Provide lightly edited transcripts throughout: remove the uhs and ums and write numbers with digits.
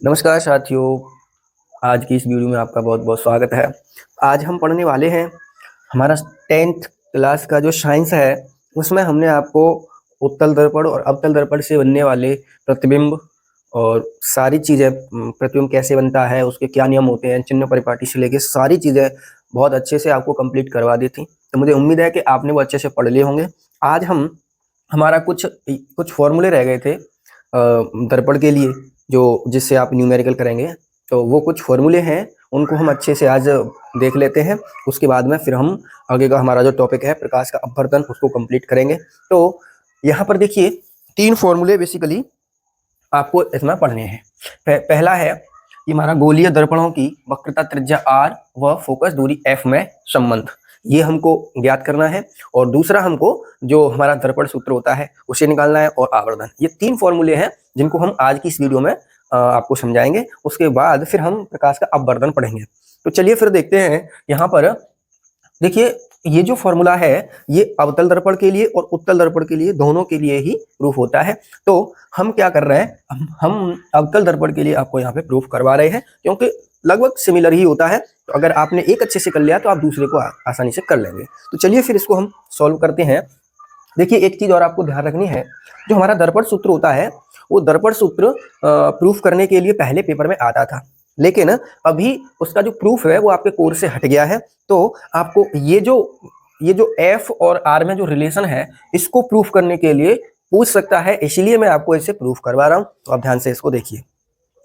नमस्कार साथियों। आज की इस वीडियो में आपका बहुत बहुत स्वागत है। आज हम पढ़ने वाले हैं हमारा 10th क्लास का जो साइंस है, उसमें हमने आपको उत्तल दर्पण और अवतल दर्पण से बनने वाले प्रतिबिंब और सारी चीज़ें, प्रतिबिंब कैसे बनता है, उसके क्या नियम होते हैं, चिन्ह परिपाटी से लेके सारी चीज़ें बहुत अच्छे से आपको कंप्लीट करवा दी थी। तो मुझे उम्मीद है कि आपने वो अच्छे से पढ़ लिए होंगे। आज हम हमारा कुछ फॉर्मूले रह गए थे दर्पण के लिए, जो जिससे आप न्यूमेरिकल करेंगे। तो वो कुछ फॉर्मूले हैं, उनको हम अच्छे से आज देख लेते हैं। उसके बाद में फिर हम आगे का हमारा जो टॉपिक है प्रकाश का अपवर्तन, उसको कंप्लीट करेंगे। तो यहाँ पर देखिए 3 फॉर्मूले बेसिकली आपको इसमें पढ़ने हैं। पहला है ये हमारा गोलीय दर्पणों की वक्रता त्रिज्या r व फोकस दूरी f में संबंध, ये हमको ज्ञात करना है। और दूसरा हमको जो हमारा दर्पण सूत्र होता है उसे निकालना है, और आवर्धन। ये 3 फॉर्मूले हैं जिनको हम आज की इस वीडियो में आपको समझाएंगे। उसके बाद फिर हम प्रकाश का अपवर्तन पढ़ेंगे। तो चलिए फिर देखते हैं। यहाँ पर देखिए ये जो फॉर्मूला है ये अवतल दर्पण के लिए और उत्तल दर्पण के लिए, दोनों के लिए ही प्रूफ होता है। तो हम क्या कर रहे हैं, हम अवतल दर्पण के लिए आपको यहाँ पे प्रूफ करवा रहे हैं, क्योंकि लगभग सिमिलर ही होता है। तो अगर आपने एक अच्छे से कर लिया तो आप दूसरे को आसानी से कर लेंगे। तो चलिए फिर इसको हम सॉल्व करते हैं। देखिए एक चीज और आपको ध्यान रखनी है, जो हमारा दर्पण सूत्र होता है वो दर्पण सूत्र प्रूफ करने के लिए पहले पेपर में आता था, लेकिन अभी उसका जो प्रूफ है वो आपके कोर्स से हट गया है। तो आपको ये जो एफ और आर में जो रिलेशन है, इसको प्रूफ करने के लिए पूछ सकता है, इसीलिए मैं आपको इसे प्रूफ करवा रहा हूं। तो आप ध्यान से इसको देखिए।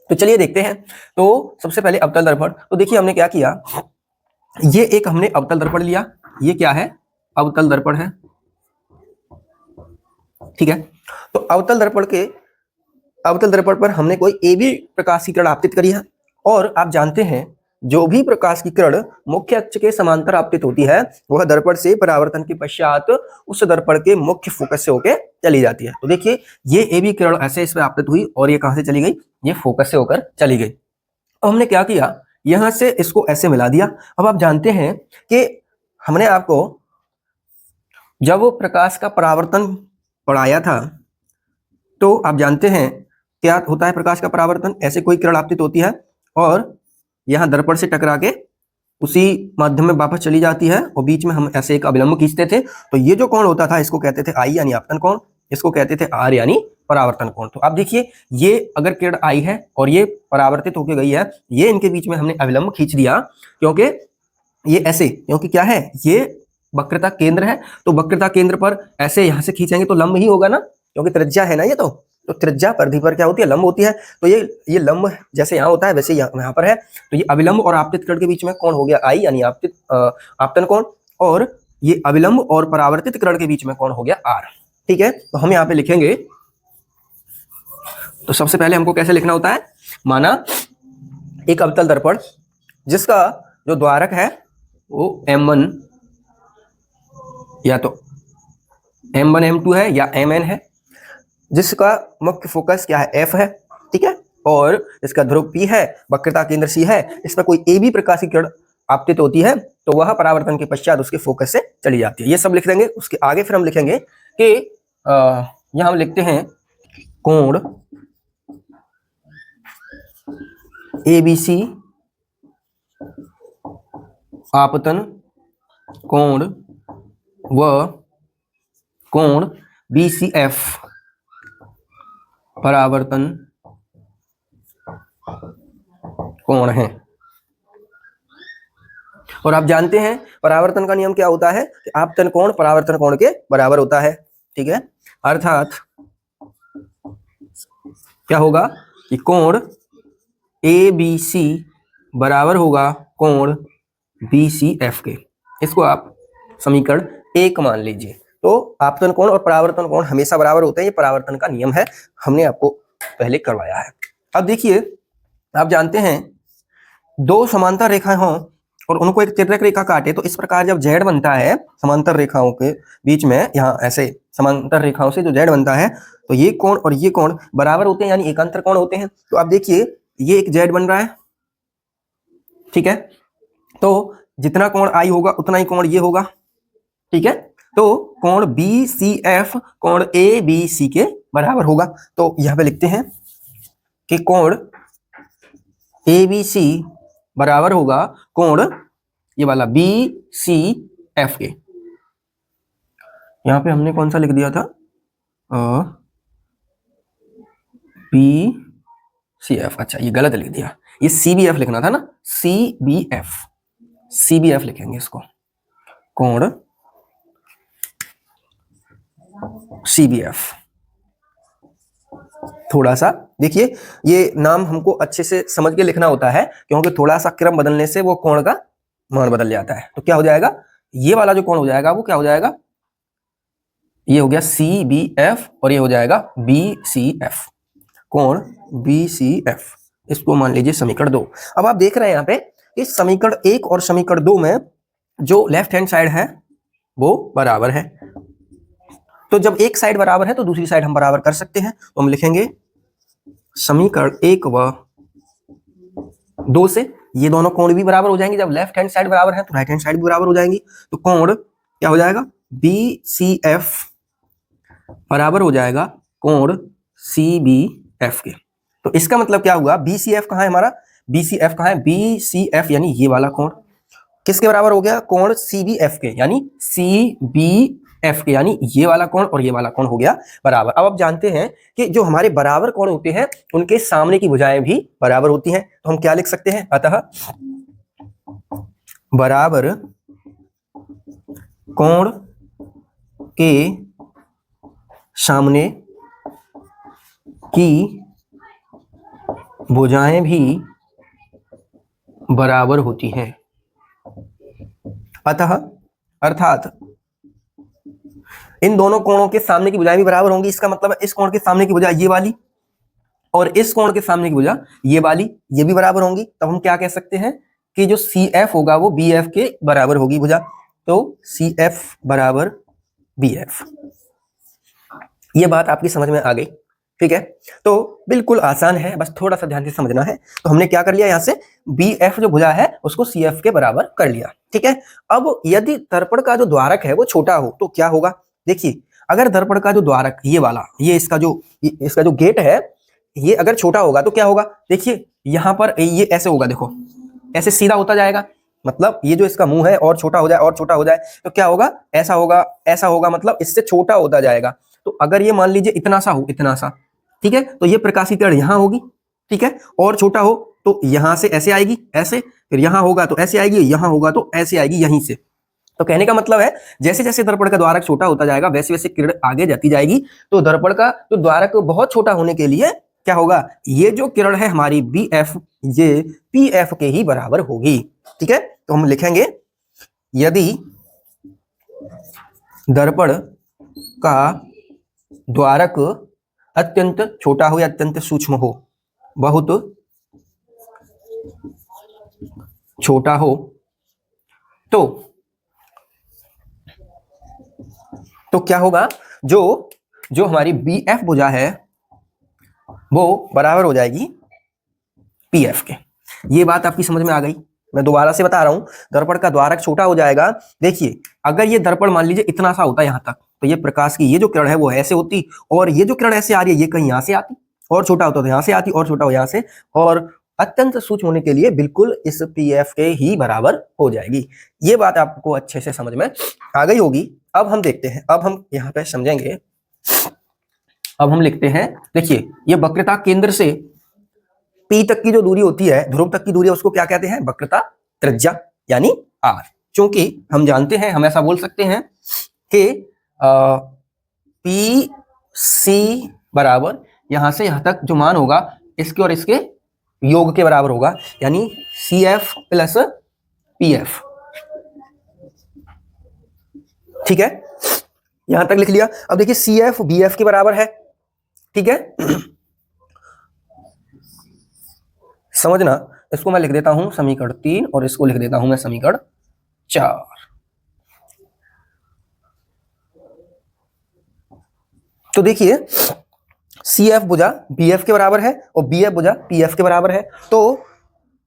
तो चलिए देखते हैं। तो सबसे पहले अवतल दर्पण। तो देखिए हमने क्या किया, ये एक हमने अवतल दर्पण लिया। ये क्या है, अवतल दर्पण है, ठीक है। तो अवतल दर्पण पर हमने कोई ए बी प्रकाश की किरण आपतित करी है, और आप जानते हैं जो भी प्रकाश की किरण मुख्य अक्ष के समांतर आपतित होती है वह दर्पण से परावर्तन के पश्चात उस दर्पण के मुख्य फोकस से होकर चली जाती है। तो देखिए ये ए बी किरण ऐसे इस पर आपतित हुई, और ये कहां से चली गई, ये फोकस से होकर चली गई। अब हमने क्या किया, यहां से इसको ऐसे मिला दिया। अब आप जानते हैं कि हमने आपको जब वो प्रकाश का परावर्तन पढ़ाया था, तो आप जानते हैं क्या होता है प्रकाश का परावर्तन। ऐसे कोई किरण आपतित होती है और यहां दर्पण से टकरा के उसी माध्यम में वापस चली जाती है, और बीच में हम ऐसे एक अभिलंब खींचते थे। तो ये जो कोण होता था इसको कहते थे आई यानी आपतन कोण, इसको कहते थे आर यानी परावर्तन कोण। तो आप देखिए ये अगर किरण आई है और ये परावर्तित होकर गई है, ये इनके बीच में हमने अभिलंब खींच दिया, क्योंकि ये ऐसे, क्योंकि क्या है ये वक्रता केंद्र है। तो वक्रता केंद्र पर ऐसे यहां से खींचेंगे तो लंब ही होगा ना, क्योंकि त्रिज्या है ना ये। तो त्रिज्या परिधि पर क्या होती है, लंब होती है। तो ये लंब जैसे यहाँ होता है वैसे यहाँ पर है। तो ये अविलंब और आपतित किरण के बीच में कौन हो गया, आई यानी आपतन कोण, और ये अविलंब और परावर्तित किरण के बीच में कौन हो गया, आर। ठीक है। तो हम यहाँ पे लिखेंगे। तो सबसे पहले हमको कैसे लिखना होता है, माना एक अवतल दर्पण जिसका जो द्वारक है वो M1 या तो M1 M2 है या Mn है, जिसका मुख्य फोकस क्या है, F है, ठीक है। और इसका ध्रुव P है, वक्रता केंद्र C है। इस पर कोई AB प्रकाश की किरण आपतित होती है तो वह परावर्तन के पश्चात उसके फोकस से चली जाती है। ये सब लिख देंगे। उसके आगे फिर हम लिखेंगे कि यहां हम लिखते हैं कोण ABC आपतन कोण व कोण BCF परावर्तन कोण है। और आप जानते हैं परावर्तन का नियम क्या होता है कि आपतन कोण परावर्तन कोण के बराबर होता है, ठीक है। अर्थात क्या होगा कि कोण ABC बराबर होगा कोण BCF के। इसको आप समीकरण 1 मान लीजिए। तो आपतन कोण और परावर्तन कोण हमेशा बराबर होते हैं, ये परावर्तन का नियम है, हमने आपको पहले करवाया है। अब देखिए आप जानते हैं दो समांतर रेखाएं हों और उनको एक तिर्यक रेखा काटे, तो इस प्रकार जब Z बनता है समांतर रेखाओं के बीच में, यहाँ ऐसे समांतर रेखाओं से जो Z बनता है, तो ये कोण और ये कोण बराबर होते हैं, यानी एकांतर कोण होते हैं। तो आप देखिए ये एक Z बन रहा है, ठीक है। तो जितना कोण I होगा उतना ही कोण ये होगा, ठीक है। तो कोण BCF कोण ABC के बराबर होगा। तो यहां पे लिखते हैं कि कोण ए बी सी बराबर होगा कोण ये वाला बी सी एफ के। यहां पे हमने कौन सा लिख दिया था, बी सी एफ, अच्छा ये गलत लिख दिया, ये सी बी एफ लिखना था ना, C B F, C B F लिखेंगे इसको, कोण सी बी एफ। थोड़ा सा देखिए, ये नाम हमको अच्छे से समझ के लिखना होता है, क्योंकि थोड़ा सा क्रम बदलने से वो कोण का मान बदल जाता है। तो क्या हो जाएगा, ये वाला जो कोण हो जाएगा वो क्या हो जाएगा, ये हो गया सी बी एफ और ये हो जाएगा बी सी एफ, कोण बी सी एफ। इसको मान लीजिए समीकरण 2। अब आप देख रहे हैं यहाँ पे कि समीकरण 1 और समीकरण 2 में जो लेफ्ट हैंड साइड है वो बराबर है। तो जब एक साइड बराबर है तो दूसरी साइड हम बराबर कर सकते हैं। तो हम लिखेंगे समीकरण 1 व 2 से ये दोनों कोण भी बराबर हो जाएंगे। जब लेफ्ट हैंड साइड बराबर है तो राइट हैंड साइड भी बराबर हो जाएंगी। तो कोण क्या हो जाएगा, बी सी एफ बराबर हो जाएगा कोण सी बी एफ के। तो इसका मतलब क्या हुआ, बी सी एफ कहाँ है हमारा, बी सी एफ कहाँ है, बी सी एफ यानी ये वाला कोण किसके बराबर हो गया, कोण सी बी एफ के, यानी सी बी एफ के, यानी ये वाला कोण और ये वाला कोण हो गया बराबर। अब आप जानते हैं कि जो हमारे बराबर कोण होते हैं उनके सामने की भुजाएं भी बराबर होती हैं। तो हम क्या लिख सकते हैं, अतः बराबर कोण के सामने की भुजाएं भी बराबर होती हैं। अतः अर्थात इन दोनों कोणों के सामने की भुजाएं भी बराबर होंगी। इसका मतलब है इस कोण के सामने की भुजा ये वाली और इस कोण के सामने की भुजा ये वाली, ये भी बराबर होंगी। तब हम क्या कह सकते हैं कि जो सी एफ होगा वो बी एफ के बराबर होगी भुजा। तो सी एफ बराबर बी एफ, ये बात आपकी समझ में आ गई, ठीक है। तो बिल्कुल आसान है, बस थोड़ा सा ध्यान से समझना है। तो हमने क्या कर लिया, यहां से बी एफ जो भुजा है उसको सी एफ के बराबर कर लिया, ठीक है। अब यदि दर्पण का जो द्वारक है वो छोटा हो तो क्या होगा, देखिए अगर दर्पण का जो द्वारक ये वाला, ये इसका जो गेट है ये अगर छोटा होगा तो क्या होगा, देखिए यहां पर ये ऐसे होगा, देखो ऐसे सीधा होता जाएगा, मतलब ये जो इसका मुंह है और छोटा हो जाए और छोटा हो जाए तो क्या होगा, ऐसा होगा, ऐसा होगा, मतलब इससे छोटा होता जाएगा। तो अगर ये मान लीजिए इतना सा हो, इतना सा, ठीक है, तो ये प्रकाशीय किरण यहां होगी, ठीक है, और छोटा हो तो यहां से ऐसे आएगी, ऐसे, फिर यहां होगा तो ऐसे आएगी, यहां होगा तो ऐसे आएगी, यहीं से। तो कहने का मतलब है जैसे जैसे दर्पण का द्वारक छोटा होता जाएगा वैसे वैसे किरण आगे जाती जाएगी। तो दर्पण का जो द्वारक बहुत छोटा होने के लिए क्या होगा, ये जो किरण है हमारी बी एफ ये पी एफ के ही बराबर होगी, ठीक है। तो हम लिखेंगे यदि दर्पण का द्वारक अत्यंत छोटा हो या अत्यंत सूक्ष्म हो, बहुत छोटा हो तो क्या होगा, जो हमारी बी एफ भुजा है वो बराबर हो जाएगी पी एफ के। ये बात आपकी समझ में आ गई। मैं दोबारा से बता रहा हूं, दर्पण का द्वारक छोटा हो जाएगा। देखिए अगर ये दर्पण मान लीजिए इतना सा होता यहां तक, तो ये प्रकाश की ये जो किरण है वो ऐसे होती, और ये जो किरण ऐसे आ रही है ये कहीं यहां से आती, और छोटा होता तो यहां से आती, और छोटा हो यहां से, और अत्यंत सूक्ष्म होने के लिए बिल्कुल इस पी एफ के ही बराबर हो जाएगी। ये बात आपको अच्छे से समझ में आ गई होगी। अब हम देखते हैं, अब हम यहाँ पे समझेंगे। अब हम लिखते हैं, देखिए ये वक्रता केंद्र से पी तक की जो दूरी होती है, ध्रुव तक की दूरी है, उसको क्या कहते हैं, वक्रता त्रिज्या यानी आर। क्योंकि हम जानते हैं, हम ऐसा बोल सकते हैं कि पी सी बराबर यहां से यहां तक जो मान होगा इसके और इसके योग के बराबर होगा, यानी C F plus P F, ठीक है, यहां तक लिख लिया। अब देखिए सी एफ बी एफ के बराबर है, ठीक है। समझना, इसको मैं लिख देता हूं समीकरण 3 और इसको लिख देता हूं मैं समीकरण 4। तो देखिए सी एफ भुजा बी एफ के बराबर है और बी एफ भुजा पी एफ के बराबर है। तो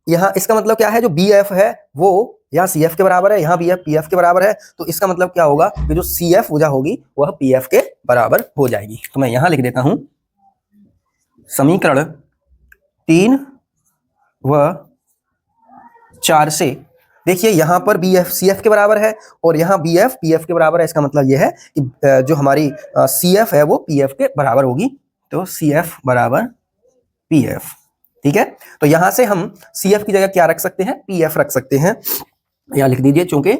यहां इसका मतलब क्या है, जो बी एफ है वो यहाँ सी एफ के बराबर है, यहाँ बी एफ पी एफ के बराबर है। तो इसका मतलब क्या होगा कि जो सी एफ भुजा होगी वह पी एफ के बराबर हो जाएगी। तो मैं यहां लिख देता हूं समीकरण 3 वह 4 से, देखिए यहां पर बी एफ सी एफ के बराबर है और यहाँ बी एफ पी एफ के बराबर है। इसका मतलब यह है कि जो हमारी सी एफ है वो पी एफ के बराबर होगी। तो सी एफ बराबर पी एफ, ठीक है। तो यहां से हम सी एफ की जगह क्या रख सकते हैं, पी एफ रख सकते हैं। यहां लिख दीजिए चूंकि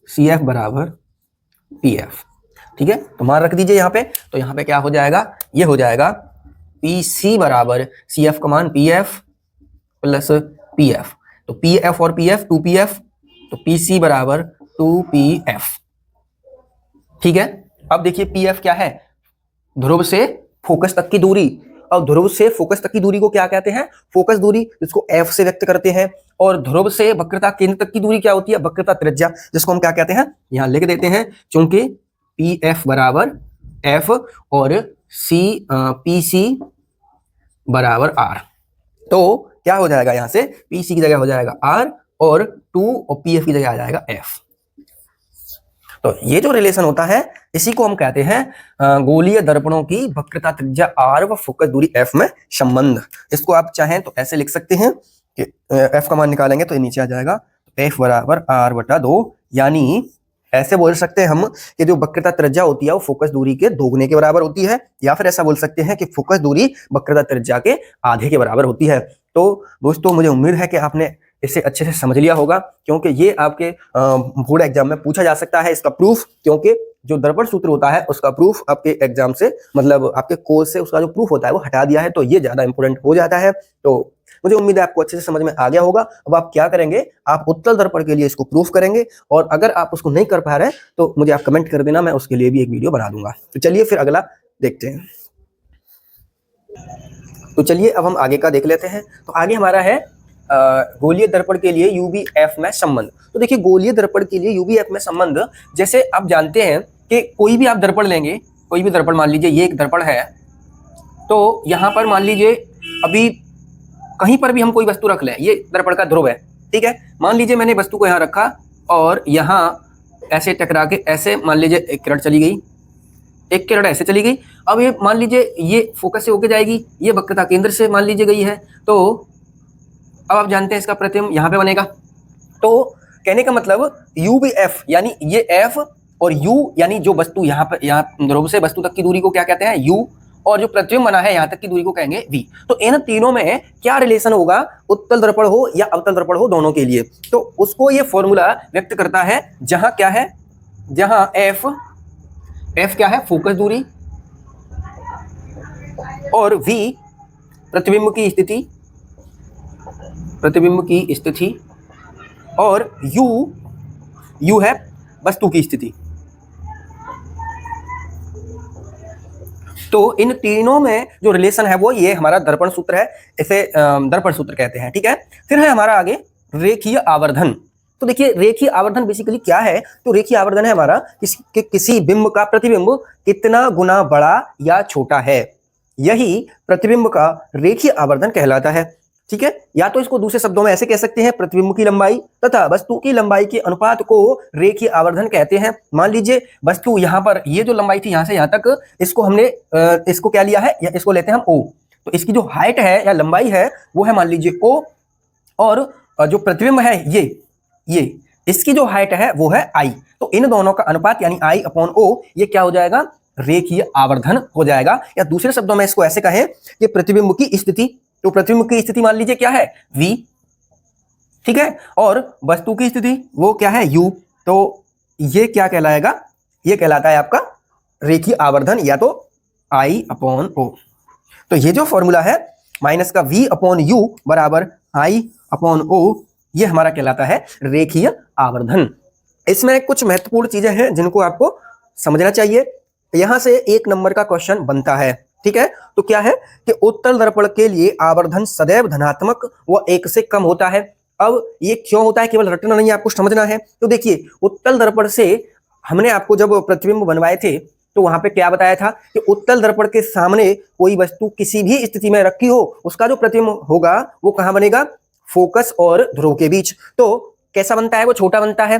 सी एफ बराबर पी एफ, ठीक है। तो मान रख दीजिए यहाँ पे। तो यहाँ पे क्या हो जाएगा, ये हो जाएगा पी सी बराबर सी एफ का मान P F plus P F. तो पी एफ और पी एफ 2pf, तो पी सी बराबर 2pf, ठीक है। अब देखिए पी एफ क्या है, ध्रुव से फोकस तक की दूरी। और ध्रुव से फोकस तक की दूरी को क्या कहते हैं, फोकस दूरी, जिसको एफ से व्यक्त करते हैं। और ध्रुव से वक्रता केंद्र तक की दूरी क्या होती है, वक्रता त्रिज्या, जिसको हम क्या कहते हैं, यहां लिख देते हैं चूंकि पी एफ बराबर एफ और सी पी सी बराबर आर। तो क्या हो जाएगा, यहां से पी सी की जगह हो जाएगा आर और 2 और पी एफ की जगह आ जाएगा एफ। तो ये जो रिलेशन होता है इसी को हम कहते हैं गोलीय दर्पणों की वक्रता त्रिज्या आर व फोकस दूरी एफ में संबंध। इसको आप चाहें तो ऐसे लिख सकते हैं कि एफ का मान निकालेंगे तो ये नीचे आ जाएगा, एफ बराबर आर बटा 2। यानी ऐसे बोल सकते हैं हम कि जो वक्रता त्रिज्या होती है वो फोकस दूरी के दोगुने के बराबर होती है, या फिर ऐसा बोल सकते हैं कि फोकस दूरी वक्रता त्रिज्या के आधे के बराबर होती है। तो दोस्तों मुझे उम्मीद है कि आपने इसे अच्छे से समझ लिया होगा, क्योंकि ये आपके बोर्ड एग्जाम में पूछा जा सकता है इसका प्रूफ। क्योंकि जो दर्पण सूत्र होता है उसका प्रूफ आपके एग्जाम से, मतलब आपके कोर्स से उसका जो प्रूफ होता है वो हटा दिया है, तो ये ज्यादा इंपॉर्टेंट हो जाता है। तो मुझे उम्मीद है आपको अच्छे से समझ में आ गया होगा। अब आप क्या करेंगे, आप उत्तल दर्पण के लिए इसको प्रूफ करेंगे, और अगर आप उसको नहीं कर पा रहे तो मुझे आप कमेंट कर देना, मैं उसके लिए भी एक वीडियो बना दूंगा। तो चलिए फिर अगला देखते हैं। तो चलिए अब हम आगे का देख लेते हैं। तो आगे हमारा है गोलीय दर्पण के लिए यूवीएफ में संबंध। तो देखिए गोलीय दर्पण के लिए यूवीएफ में संबंध, जैसे आप जानते हैं कि कोई भी आप दर्पण लेंगे, कोई भी दर्पण, मान लीजिए ये एक दर्पण है, तो यहाँ पर मान लीजिए अभी कहीं पर भी हम कोई वस्तु रख लें, ये दर्पण का ध्रुव है, ठीक है। मान लीजिए मैंने वस्तु को यहाँ रखा और यहाँ ऐसे टकरा के ऐसे मान लीजिए एक किरण चली गई, एक किरण ऐसे चली गई। अब ये मान लीजिए ये फोकस से होके जाएगी, ये वक्रता केंद्र से मान लीजिए गई है, तो अब आप जानते हैं इसका प्रतिबिंब यहाँ पे बनेगा। तो कहने का मतलब यू भी एफ, यानी ये एफ और यू, यानी जो वस्तु यहाँ पर, यहाँ ध्रुव से वस्तु तक की दूरी को क्या कहते हैं, यू, और जो प्रतिबिंब बना है यहाँ तक की दूरी को कहेंगे v। तो इन तीनों में क्या रिलेशन होगा, उत्तल दर्पण हो या अवतल दर्पण हो, दोनों के लिए। तो उसको ये फॉर्मूला व्यक्त करता है, जहां क्या है, जहां f क्या है, फोकस दूरी, और v प्रतिबिंब की स्थिति, प्रतिबिंब की स्थिति, और u है वस्तु की स्थिति। तो इन तीनों में जो रिलेशन है वो ये हमारा दर्पण सूत्र है, इसे दर्पण सूत्र कहते हैं, ठीक है। फिर है हमारा आगे रेखीय आवर्धन। तो देखिए रेखीय आवर्धन बेसिकली क्या है, तो रेखीय आवर्धन है हमारा किसी बिंब का प्रतिबिंब कितना गुना बड़ा या छोटा है, यही प्रतिबिंब का रेखीय आवर्धन कहलाता है, ठीक है। या तो इसको दूसरे शब्दों में ऐसे कह सकते हैं, प्रतिबिंब की लंबाई तथा वस्तु की लंबाई के अनुपात को रेखीय आवर्धन कहते हैं। मान लीजिए वस्तु यहाँ पर, ये जो लंबाई थी यहाँ से यहाँ तक, इसको हमने इसको क्या लिया है, या इसको लेते हैं हम ओ। तो इसकी जो हाइट है या लंबाई है वो है मान लीजिए ओ, और जो प्रतिबिंब है ये इसकी जो हाइट है वो है आई। तो इन दोनों का अनुपात यानी आई अपॉन ओ, ये क्या हो जाएगा, रेखीय आवर्धन हो जाएगा। या दूसरे शब्दों में इसको ऐसे कहें कि प्रतिबिंब की स्थिति, तो प्रतिबिंब की स्थिति मान लीजिए क्या है, v, ठीक है, और वस्तु की स्थिति वो क्या है, u। तो ये क्या कहलाएगा, ये कहलाता है आपका रेखीय आवर्धन, या तो I अपॉन O। तो ये जो फॉर्मूला है माइनस का v अपॉन u बराबर I अपॉन O, ये हमारा कहलाता है रेखीय आवर्धन। इसमें कुछ महत्वपूर्ण चीजें हैं जिनको आपको समझना चाहिए। यहां से 1 नंबर का क्वेश्चन बनता है, ठीक है। तो क्या है कि उत्तल दर्पण के लिए आवर्धन सदैव धनात्मक व 1 से कम होता है। अब ये क्यों होता है, केवल रटना नहीं, आपको समझना है। तो देखिए उत्तल दर्पण से हमने आपको जब प्रतिबिंब बनवाए थे तो वहां पे क्या बताया था कि उत्तल दर्पण के सामने कोई वस्तु किसी भी स्थिति में रखी हो, उसका जो प्रतिबिंब होगा वो कहां बनेगा, फोकस और ध्रुव के बीच। तो कैसा बनता है, वो छोटा बनता है।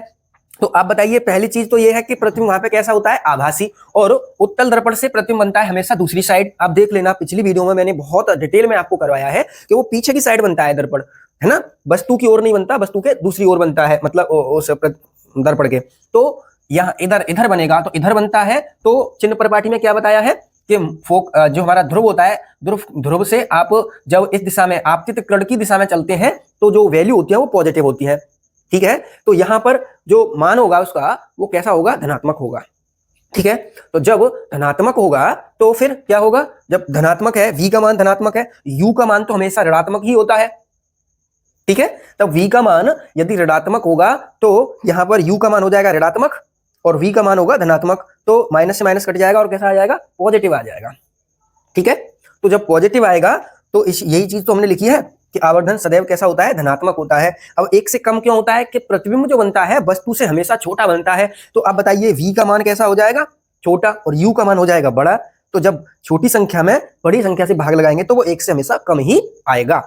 तो आप बताइए, पहली चीज तो ये है कि प्रतिबिंब वहां पे कैसा होता है, आभासी, और उत्तल दर्पण से प्रतिबिंब बनता है हमेशा दूसरी साइड। आप देख लेना, पिछली वीडियो में मैंने बहुत डिटेल में आपको करवाया है कि वो पीछे की साइड बनता है दर्पण, है ना, वस्तु की ओर नहीं बनता, वस्तु के दूसरी ओर बनता है, मतलब उस दर्पण के। तो यहाँ इधर इधर बनेगा तो इधर बनता है। तो चिन्ह परिपाटी में क्या बताया है कि जो हमारा ध्रुव होता है, ध्रुव से आप जब इस दिशा में आपतित किरण की दिशा में चलते हैं तो जो वैल्यू होती है वो पॉजिटिव होती है, ठीक है। तो यहाँ पर जो मान होगा उसका वो कैसा होगा, धनात्मक होगा, ठीक है। तो जब धनात्मक होगा तो फिर क्या होगा, जब धनात्मक है, v का मान धनात्मक है, u का मान तो हमेशा ऋणात्मक ही होता है, ठीक है। तब v का मान यदि ऋणात्मक होगा तो यहां पर u का मान हो जाएगा ऋणात्मक और v का मान होगा धनात्मक, तो माइनस से माइनस कट जाएगा और कैसा आ जाएगा, पॉजिटिव आ जाएगा, ठीक है। तो जब पॉजिटिव आएगा तो यही चीज तो हमने लिखी है कि आवर्धन सदैव कैसा होता है, धनात्मक होता है। अब एक से कम क्यों होता है कि प्रतिबिंब जो बनता है वस्तु से हमेशा छोटा बनता है। तो अब बताइए v का मान कैसा हो जाएगा, छोटा, और u का मान हो जाएगा बड़ा। तो जब छोटी संख्या में बड़ी संख्या से भाग लगाएंगे तो वो एक से हमेशा कम ही आएगा।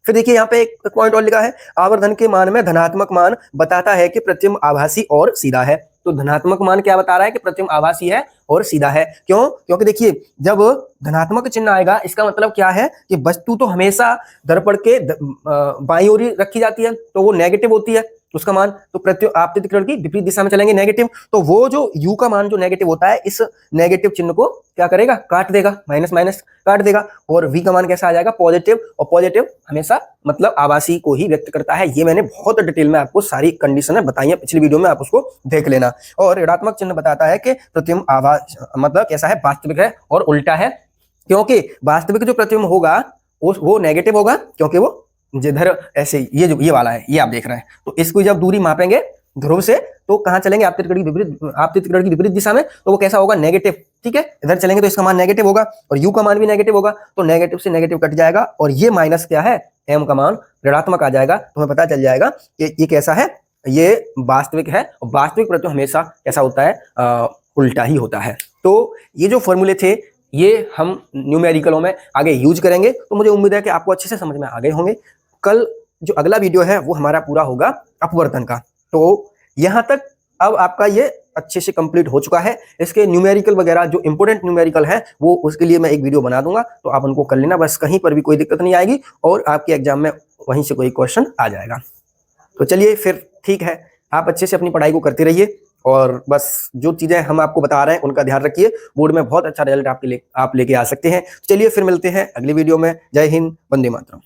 फिर देखिए यहाँ पे एक पॉइंट और लिखा है, आवर्धन के मान में धनात्मक मान बताता है कि प्रतिबिंब आभासी और सीधा है। तो धनात्मक मान क्या बता रहा है कि प्रतिबिंब आभासी है और सीधा है। क्यों, क्योंकि देखिए जब धनात्मक चिन्ह आएगा इसका मतलब क्या है कि वस्तु तो हमेशा दर्पण के बाईं ओर ही रखी जाती है, तो वो नेगेटिव होती है उसका मान। तो प्रतिबिंब आपतित किरण की विपरीत दिशा में चलेंगे, नेगेटिव। तो वो जो u का मान जो नेगेटिव होता है इस नेगेटिव चिन्ह को क्या करेगा, काट देगा, माइनस माइनस काट देगा, और v का मान कैसा आ जाएगा, पॉजिटिव। और पॉजिटिव हमेशा मतलब आभासी को ही व्यक्त करता है। ये मैंने बहुत डिटेल में आपको सारी कंडीशनें बताई है पिछली वीडियो में, आप उसको देख लेना। और ऋणात्मक चिन्ह बताता है कि प्रतिबिंब आभास मतलब कैसा है, वास्तविक है और उल्टा है। क्योंकि वास्तविक जो प्रतिबिंब होगा वो नेगेटिव होगा, क्योंकि वो जिधर ऐसे ये जो ये वाला है, ये आप देख रहे हैं, तो इसको जब दूरी मापेंगे ध्रुव से तो कहां चलेंगे, आपतित किरण की विपरीत दिशा में, तो वो कैसा होगा, नेगेटिव, ठीक है। इधर चलेंगे तो इसका मान नेगेटिव होगा और u का मान भी नेगेटिव होगा, तो नेगेटिव से नेगेटिव कट जाएगा और ये माइनस क्या है, m का मान ऋणात्मक आ जाएगा। तो हमें पता चल जाएगा कि ये कैसा है, ये वास्तविक है। और वास्तविक प्रतिबिंब हमेशा कैसा होता है, उल्टा ही होता है। तो ये जो फॉर्मूले थे ये हम न्यूमेरिकलों में आगे यूज करेंगे। तो मुझे उम्मीद है कि आपको अच्छे से समझ में आ गए होंगे। कल जो अगला वीडियो है वो हमारा पूरा होगा अपवर्तन का। तो यहां तक अब आपका ये अच्छे से कंप्लीट हो चुका है। इसके न्यूमेरिकल वगैरह जो इंपॉर्टेंट न्यूमेरिकल है वो उसके लिए मैं एक वीडियो बना दूंगा, तो आप उनको कर लेना, बस कहीं पर भी कोई दिक्कत नहीं आएगी और आपके एग्जाम में वहीं से कोई क्वेश्चन आ जाएगा। तो चलिए फिर ठीक है, आप अच्छे से अपनी पढ़ाई को करते रहिए और बस जो चीजें हम आपको बता रहे हैं उनका ध्यान रखिए। बोर्ड में बहुत अच्छा रिजल्ट आप लेके आ सकते हैं। चलिए फिर मिलते हैं अगली वीडियो में। जय हिंद, वंदे मातरम।